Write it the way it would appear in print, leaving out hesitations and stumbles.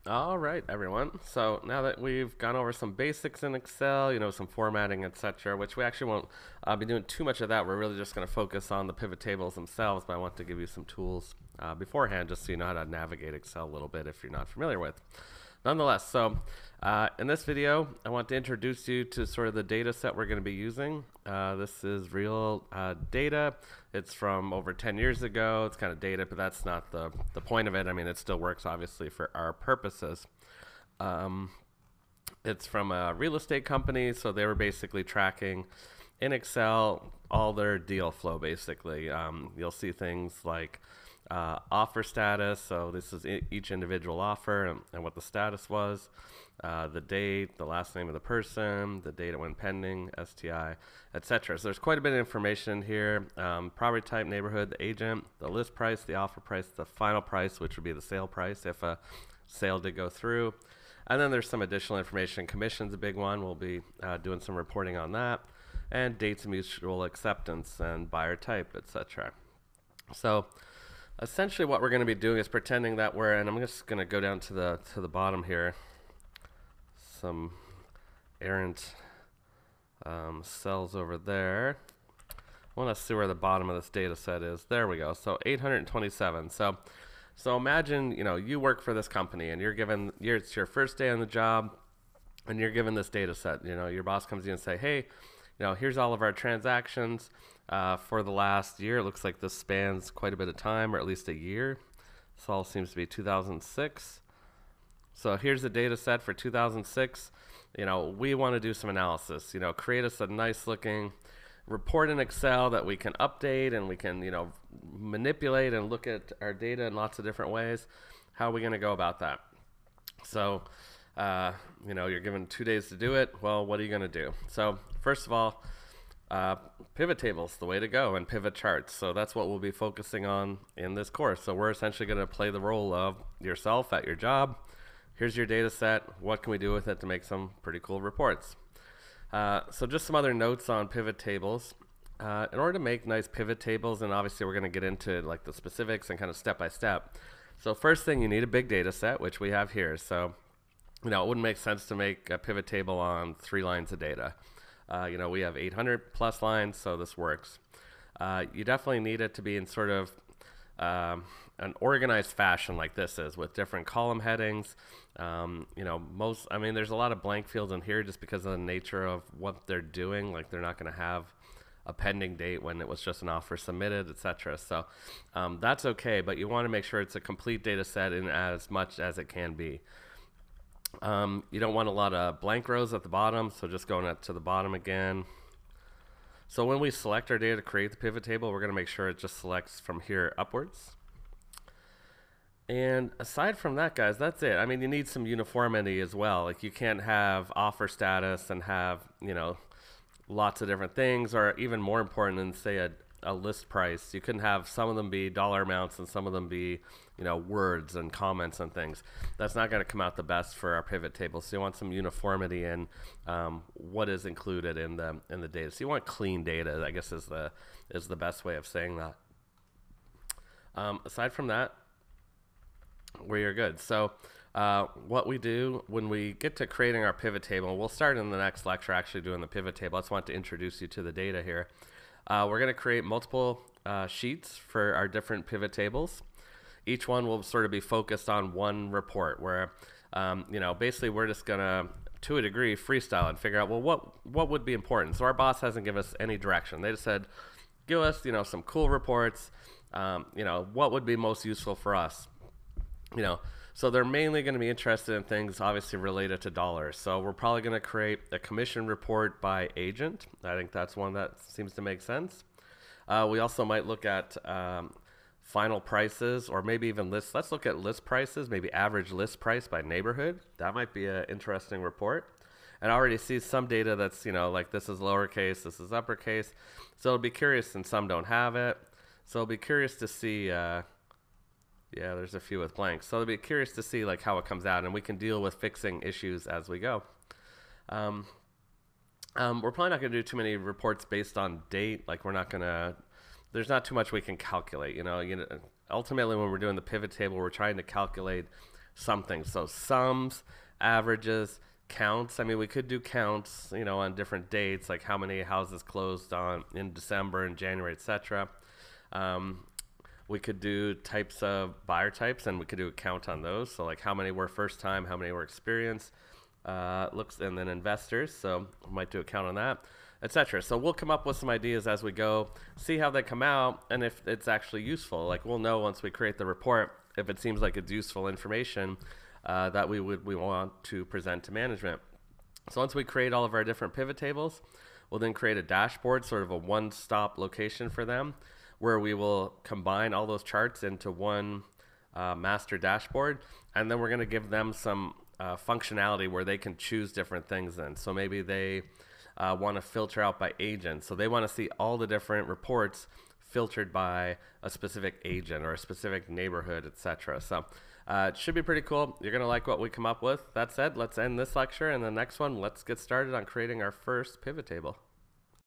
All right, everyone. So now that we've gone over some basics in Excel, some formatting, etc., which we actually won't be doing too much of that. We're really just going to focus on the pivot tables themselves, but I want to give you some tools beforehand just so you know how to navigate Excel a little bit if you're not familiar with. Nonetheless, so in this video, I want to introduce you to sort of the data set we're going to be using. This is real data. It's from over 10 years ago. It's kind of dated, but that's not the point of it. I mean, it still works, obviously, for our purposes. Um, it's from a real estate company, so they were basically tracking in Excel all their deal flow, basically. You'll see things like offer status. So this is each individual offer and what the status was, the date, the last name of the person, the date it went pending, STI, etc. So there's quite a bit of information here. Property type, neighborhood, the agent, the list price, the offer price, the final price, which would be the sale price if a sale did go through. And then there's some additional information. Commission's a big one. We'll be doing some reporting on that. And dates of mutual acceptance and buyer type, etc. So essentially what we're going to be doing is pretending that we're, and I'm just going to go down to the bottom here, some errant cells over there. I want to see where the bottom of this data set is. There we go. So 827. So imagine, you work for this company and it's your first day on the job and you're given this data set. Your boss comes in and say, hey, here's all of our transactions for the last year. It looks like this spans quite a bit of time, or at least a year. This all seems to be 2006. So here's the data set for 2006. We want to do some analysis. Create us a nice looking report in Excel that we can update and we can, manipulate and look at our data in lots of different ways. How are we going to go about that? So, you're given 2 days to do it. Well, what are you going to do? So first of all, pivot tables, the way to go, and pivot charts. So that's what we'll be focusing on in this course. So we're essentially going to play the role of yourself at your job. Here's your data set. What can we do with it to make some pretty cool reports? So just some other notes on pivot tables. In order to make nice pivot tables, and obviously we're going to get into like the specifics and kind of step by step. So first thing, you need a big data set, which we have here. So, it wouldn't make sense to make a pivot table on 3 lines of data. We have 800 plus lines, so this works. You definitely need it to be in sort of an organized fashion like this is, with different column headings. There's a lot of blank fields in here just because of the nature of what they're doing. Like they're not going to have a pending date when it was just an offer submitted, etc. So that's okay, but you want to make sure it's a complete data set in as much as it can be. You don't want a lot of blank rows at the bottom, so just going up to the bottom again. So when we select our data to create the pivot table, we're going to make sure it just selects from here upwards. And aside from that, guys, that's it. I mean, you need some uniformity as well. Like you can't have offer status and have, lots of different things, or even more important than say a list price. You couldn't have some of them be dollar amounts and some of them be, words and comments and things. That's not going to come out the best for our pivot table. So you want some uniformity in what is included in the data. So you want clean data, I guess is the best way of saying that. Aside from that, we're good. So what we do when we get to creating our pivot table, we'll start in the next lecture actually doing the pivot table. I just want to introduce you to the data here. We're going to create multiple sheets for our different pivot tables. Each one will sort of be focused on one report where, basically we're just going to a degree, freestyle and figure out, well, what would be important? So our boss hasn't given us any direction. They just said, give us, some cool reports, what would be most useful for us? So they're mainly going to be interested in things obviously related to dollars. So we're probably going to create a commission report by agent. I think that's one that seems to make sense. We also might look at final prices, or maybe even lists. Let's look at list prices, maybe average list price by neighborhood. That might be an interesting report. And I already see some data that's, like this is lowercase, this is uppercase. So it'll be curious, and some don't have it. So I'll be curious to see, yeah, there's a few with blanks. So I'll be curious to see like how it comes out, and we can deal with fixing issues as we go. We're probably not going to do too many reports based on date. Like we're not going to, there's not too much we can calculate. Ultimately when we're doing the pivot table, we're trying to calculate something. So sums, averages, counts. I mean, we could do counts, on different dates, like how many houses closed on in December and January, etc. We could do types of buyer types, and we could do a count on those. So like how many were first time, how many were experienced, and then investors. So we might do a count on that, etc. So we'll come up with some ideas as we go, see how they come out, and if it's actually useful. Like we'll know once we create the report if it seems like it's useful information that we want to present to management. So once we create all of our different pivot tables, we'll then create a dashboard, sort of a one-stop location for them, where we will combine all those charts into one master dashboard, and then we're going to give them some functionality where they can choose different things in. So maybe they want to filter out by agent, so they want to see all the different reports filtered by a specific agent or a specific neighborhood, etc. So it should be pretty cool. You're going to like what we come up with. That said, let's end this lecture, and the next one, let's get started on creating our first pivot table.